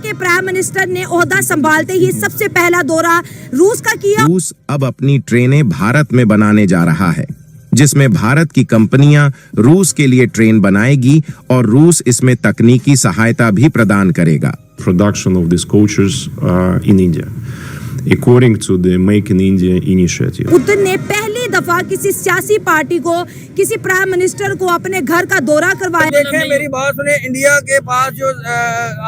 के prime minister ने ओहदा संभालते ही सबसे पहला दौरा रूस का किया। रूस अब अपनी ट्रेनें भारत में बनाने जा रहा है, जिसमें भारत की कंपनियां रूस के लिए ट्रेन बनाएगी और रूस इसमें तकनीकी सहायता भी प्रदान करेगा। Production of these coaches in India, according to the Make in India initiative. Putin ने पहली दफा किसी सियासी पार्टी को, किसी प्राइम मिनिस्टर को अपने घर का दौरा करवाया। देखें मेरी बात सुने, इंडिया के पास जो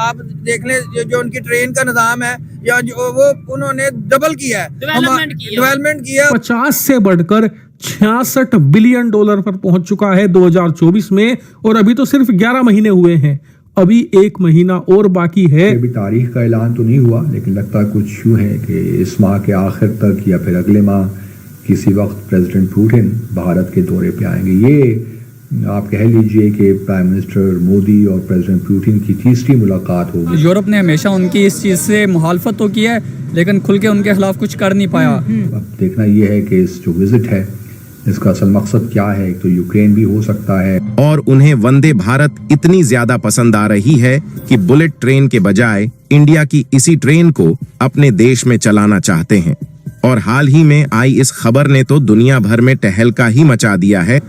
आप देख लें जो उनकी ट्रेन का निजाम है या जो वो उन्होंने डबल किया है, डेवलपमेंट किया। 50 से बढ़कर 66 बिलियन डॉलर पर पहुंच चुका है 2024 में, और अभी तो सिर्फ 11 महीने हुए हैं, अभी 1 महीना और बाकी है। अभी तारीख का ऐलान तो नहीं हुआ, लेकिन लगता कुछ यूं है कि इस माह के आखिर तक या फिर अगले माह किसी वक्त प्रेसिडेंट पुतिन भारत के दौरे पे आएंगे। ये आप कह लीजिए कि प्राइम मिनिस्टर मोदी और प्रेसिडेंट पुतिन की तीसरी मुलाकात होगी। यूरोप ने हमेशा उनकी इस चीज़ से मुखालफत तो की है, लेकिन खुल के उनके खिलाफ कुछ कर नहीं पाया। अब देखना यह है कि इस जो विजिट है इसका असल मकसद क्या है। तो यूक्रेन भी हो सकता है। और उन्हें वंदे भारत इतनी ज्यादा पसंद आ रही है कि बुलेट ट्रेन के बजाय इंडिया की इसी ट्रेन को अपने देश में चलाना चाहते हैं। और हाल ही में आई इस खबर ने तो दुनिया भर में टहलका ही मचा दिया है।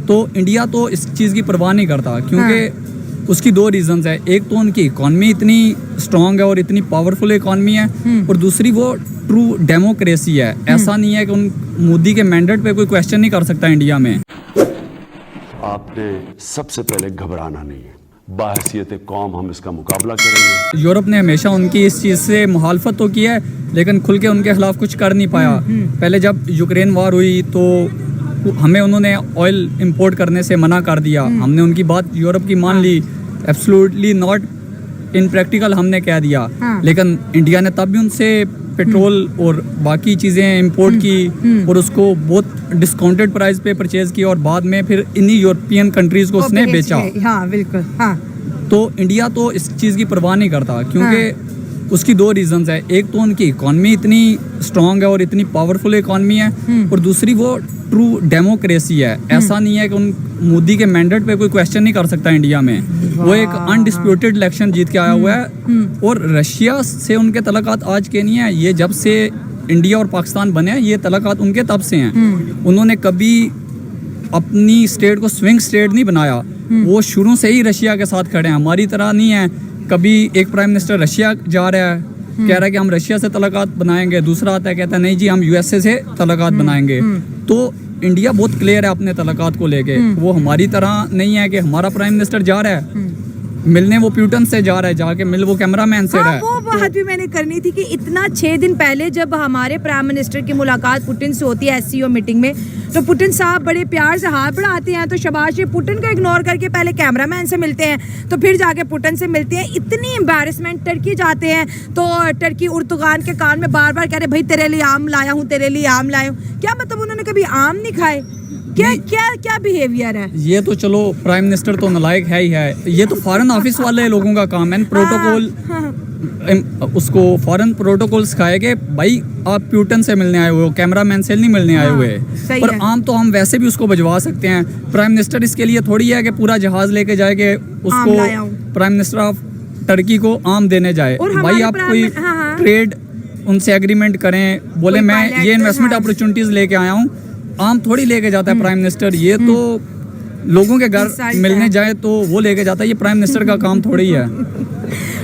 तो इंडिया तो इस चीज़ की परवाह नहीं करता, क्योंकि उसकी 2 रीजंस है। एक तो उनकी इकॉनमी इतनी स्ट्रांग है और इतनी पावरफुल इकॉनमी है, और दूसरी वो ट्रू डेमोक्रेसी है। ऐसा नहीं है कि उन मोदी के मैंडेट पे कोई क्वेश्चन नहीं कर सकता इंडिया में। आपने सबसे पहले घबराना नहीं है, बाहसियत कौम हम इसका मुकाबला करेंगे। यूरोप ने हमेशा उनकी इस चीज़ से मुखालफत तो की है, लेकिन खुल के उनके खिलाफ कुछ कर नहीं पाया। पहले जब यूक्रेन वॉर हुई तो हमें उन्होंने ऑयल इंपोर्ट करने से मना कर दिया। हमने उनकी बात यूरोप की मान ली, एब्सोल्युटली नॉट इन प्रैक्टिकल हमने कह दिया। लेकिन इंडिया ने तब भी उनसे पेट्रोल और बाकी चीज़ें इंपोर्ट की और उसको बहुत डिस्काउंटेड प्राइस पे परचेज किया, और बाद में फिर इन्हीं यूरोपियन कंट्रीज़ को उसने बेचा। हाँ बिल्कुल। हाँ, तो इंडिया तो इस चीज़ की परवाह नहीं करता, क्योंकि उसकी 2 रीजंस है। एक तो उनकी इकॉनमी इतनी स्ट्रांग है और इतनी पावरफुल इकॉनमी है, और दूसरी वो ट्रू डेमोक्रेसी है। ऐसा नहीं है कि उन मोदी के मैंडेट पे कोई क्वेश्चन नहीं कर सकता इंडिया में। वो एक अनडिस्प्यूटेड इलेक्शन जीत के आया हुआ है, और रशिया से उनके तल्लुकात आज के नहीं है। ये जब से इंडिया और पाकिस्तान बने हैं, ये तल्लुकात उनके तब से हैं। उन्होंने कभी अपनी स्टेट को स्विंग स्टेट नहीं बनाया, वो शुरू से ही रशिया के साथ खड़े हैं। हमारी तरह नहीं है, कभी एक प्राइम मिनिस्टर रशिया जा रहा है, कह रहा है कि हम रशिया से तल्लुकात बनाएंगे, दूसरा आता है कहता है नहीं जी हम यूएसए से तल्लुकात बनाएंगे। तो इंडिया बहुत क्लियर है अपने तल्लुकात को लेके। वो हमारी तरह नहीं है कि हमारा प्राइम मिनिस्टर जा रहा है मिलने, वो प्यूटन से जा रहा है, जाके मिल वो कैमरामैन से रहा है। वो बात भी मैंने करनी थी कि इतना 6 दिन पहले जब हमारे प्राइम मिनिस्टर की मुलाकात पुतिन से होती है एससीओ मीटिंग में, तो पुतिन साहब बड़े प्यार से हाथ बढ़ाते हैं, तो शाबाश जी, पुतिन को इग्नोर करके पहले कैमरामैन से मिलते हैं, तो फिर जाके पुतिन से मिलते हैं। इतनी एम्बैरेसमेंट। टर्की जाते हैं तो टर्की उर्तुगान के कान में बार बार कह रहे भाई तेरे लिए आम लाया हूँ, तेरे लिए आम लाया हूँ। क्या मतलब उन्होंने कभी आम नहीं खाए? क्या क्या क्या बिहेवियर है ये? तो चलो प्राइम मिनिस्टर तो नालायक है ही है। ये तो फॉरेन ऑफिस वाले लोगों का काम है, प्रोटोकॉल उसको फॉरेन प्रोटोकॉल सिखाएंगे। भाई आप प्यूटन से मिलने आए हुए हो, कैमरामैन से नहीं मिलने आए हुए। पर आम तो हम वैसे भी उसको भिजवा सकते हैं। प्राइम मिनिस्टर इसके लिए थोड़ी है कि पूरा जहाज लेके जाएंगे उसको, प्राइम मिनिस्टर ऑफ टर्की को आम देने जाए। भाई आप कोई ट्रेड उनसे एग्रीमेंट करें, बोले मैं ये इन्वेस्टमेंट अपॉर्चुनिटीज लेके आया हूँ, आम थोड़ी लेके जाता है प्राइम मिनिस्टर। ये तो लोगों के घर मिलने जाए तो वो लेके जाता है, ये प्राइम मिनिस्टर का काम थोड़ी है।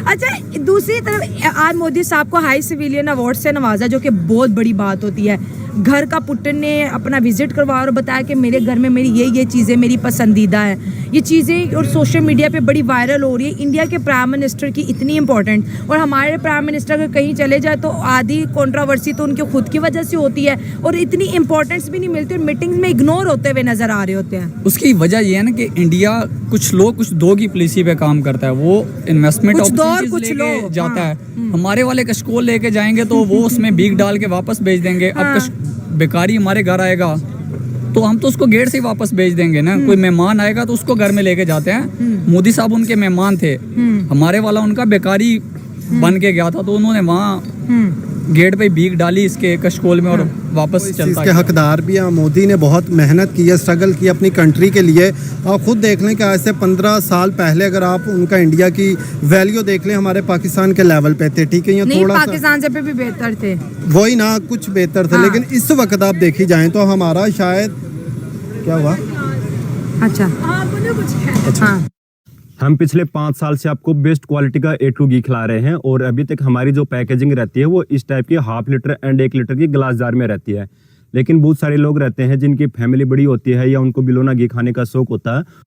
अच्छा, दूसरी तरफ आज मोदी साहब को हाई सिविलियन अवार्ड से नवाजा, जो कि बहुत बड़ी बात होती है। घर का पुतिन ने अपना विजिट करवाया और बताया कि मेरे घर में मेरी ये चीज़ें मेरी पसंदीदा है, ये चीज़ें, और सोशल मीडिया पे बड़ी वायरल हो रही है। इंडिया के प्राइम मिनिस्टर की इतनी इंपॉर्टेंट, और हमारे प्राइम मिनिस्टर अगर कहीं चले जाए तो आधी कंट्रोवर्सी तो उनके खुद की वजह से होती है, और इतनी इंपॉर्टेंस भी नहीं मिलती, और मीटिंग्स में इग्नोर होते हुए नजर आ रहे होते हैं। उसकी वजह ये है ना कि इंडिया कुछ दो की पॉलिसी पे काम करता है। वो इन्वेस्टमेंट अपॉर्चुनिटीज जाता है। हमारे वाले कशकोल लेके जाएंगे तो वो उसमें भीख डाल के वापस भेज देंगे। अब बेकारी हमारे घर आएगा तो हम तो उसको गेट से ही वापस भेज देंगे ना। कोई मेहमान आएगा तो उसको घर में लेके जाते हैं। मोदी साहब उनके मेहमान थे, हमारे वाला उनका बेकारी बन के गया था, तो उन्होंने वहाँ गेट पे भीख डाली इसके कशकोल में और वापस इस चीज़ चलता के गया। हकदार भी हैं। मोदी ने बहुत मेहनत की है, स्ट्रगल की अपनी कंट्री के लिए। आप खुद देख लें कि आज से 15 साल पहले अगर आप उनका इंडिया की वैल्यू देख लें, हमारे पाकिस्तान के लेवल पे थे, ठीक है, ये नहीं, थोड़ा सा पाकिस्तान से पे भी बेहतर थे। वही ना, कुछ बेहतर थे। हाँ। लेकिन इस वक्त आप देखी जाएं तो हमारा शायद क्या हुआ, अच्छा हाँ हम पिछले 5 साल से आपको बेस्ट क्वालिटी का A2 घी खिला रहे हैं और अभी तक हमारी जो पैकेजिंग रहती है वो इस टाइप की 1/2 लीटर एंड 1 लीटर की ग्लास जार में रहती है। लेकिन बहुत सारे लोग रहते हैं जिनकी फैमिली बड़ी होती है या उनको बिलोना घी खाने का शौक होता है।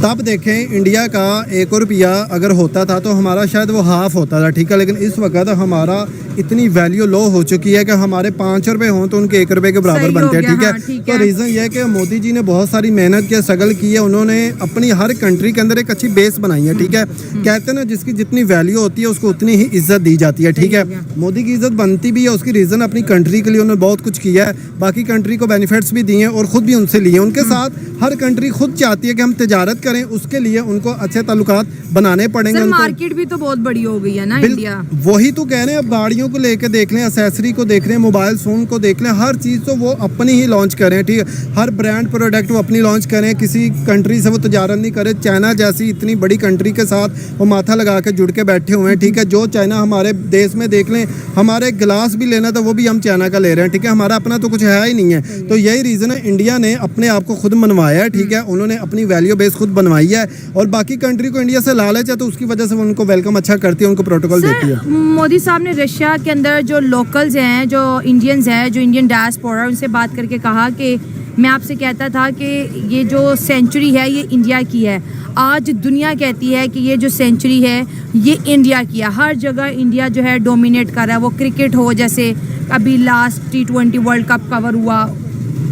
तब देखें इंडिया का 1 रुपया अगर होता था तो हमारा शायद वो हाफ होता था, ठीक है। लेकिन इस वक्त हमारा इतनी वैल्यू लो हो चुकी है कि हमारे 5 रुपए हों तो उनके 1 रुपए के बराबर सही हो बनते हैं, गया, ठीक है। हाँ, ठीक तो है। रीज़न ये है कि मोदी जी ने बहुत सारी मेहनत की, स्ट्रगल की है। उन्होंने अपनी हर कंट्री के अंदर एक अच्छी बेस बनाई है, ठीक है। कहते हैं ना, जिसकी जितनी वैल्यू होती है उसको उतनी ही इज्जत दी जाती है, ठीक है। मोदी की इज्जत बनती भी है, उसकी रीज़न अपनी कंट्री के लिए उन्होंने बहुत कुछ किया है, बाकी कंट्री को बेनिफिट्स भी दिए हैं और ख़ुद भी उनसे लिए। उनके साथ हर कंट्री खुद चाहती है कि हम तिजारत करें, उसके लिए उनको अच्छे ताल्लुकात बनाने पड़ेंगे। सर उनको मार्केट भी तो बहुत बड़ी हो गई है ना इंडिया। वही तो कह रहे हैं, अब गाड़ियों को लेके देख लें, एक्सेसरी को देख लें, मोबाइल फोन को देख लें, हर चीज़ तो वो अपनी ही लॉन्च करें, ठीक है। हर ब्रांड प्रोडक्ट वो अपनी लॉन्च करें, किसी कंट्री से वो तजारत नहीं करें। चाइना जैसी इतनी बड़ी कंट्री के साथ वो माथा लगा के जुड़ के बैठे हुए हैं, ठीक है। जो चाइना हमारे देश में देख लें, हमारे गिलास भी लेना था वो भी हम चाइना का ले रहे हैं, ठीक है। हमारा अपना तो कुछ है ही नहीं है। तो यही रीज़न है, इंडिया ने अपने आप को खुद मनवाया है, ठीक है। उन्होंने अपनी वैल्यू बेस खुद बनवाई है और बाकी कंट्री को इंडिया से लालच है तो उसकी वजह से वो उनको वेलकम अच्छा करती है, उनको प्रोटोकॉल देती है। सर मोदी साहब ने रशिया के अंदर जो लोकल्स हैं, जो इंडियंस हैं, जो इंडियन डायस्पोरा, उनसे बात करके कहा कि मैं आपसे कहता था कि ये जो सेंचुरी है ये इंडिया की है। आज दुनिया कहती है कि ये जो सेंचुरी है ये इंडिया की है। हर जगह इंडिया जो है डोमिनेट कर रहा है, वो क्रिकेट हो, जैसे अभी last T20 world cup cover हुआ,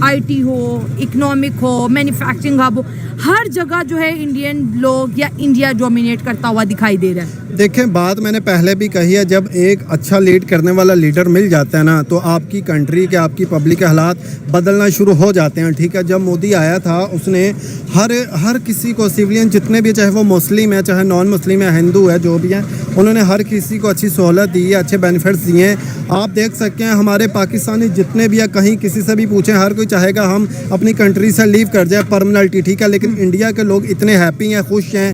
IT हो, इकोनॉमिक हो, मैन्युफैक्चरिंग हब हो, हर जगह जो है इंडियन लोग या इंडिया डोमिनेट करता हुआ दिखाई दे रहा है। देखें, बात मैंने पहले भी कही है, जब एक अच्छा लीड करने वाला लीडर मिल जाता है ना तो आपकी कंट्री के, आपकी पब्लिक के हालात बदलना शुरू हो जाते हैं, ठीक है। जब मोदी आया था उसने हर किसी को, सिविलियन जितने भी, चाहे वो मुस्लिम है, चाहे नॉन मुस्लिम है, हिंदू है, जो भी है, उन्होंने हर किसी को अच्छी सहूलत दी है, अच्छे बेनिफिट्स दिए हैं। आप देख सकते हैं हमारे पाकिस्तानी जितने भी है, कहीं किसी से भी पूछें, हर कोई चाहेगा हम अपनी कंट्री से लीव कर जाए परमानेंटली, ठीक है। लेकिन इंडिया के लोग इतने हैप्पी हैं, खुश हैं।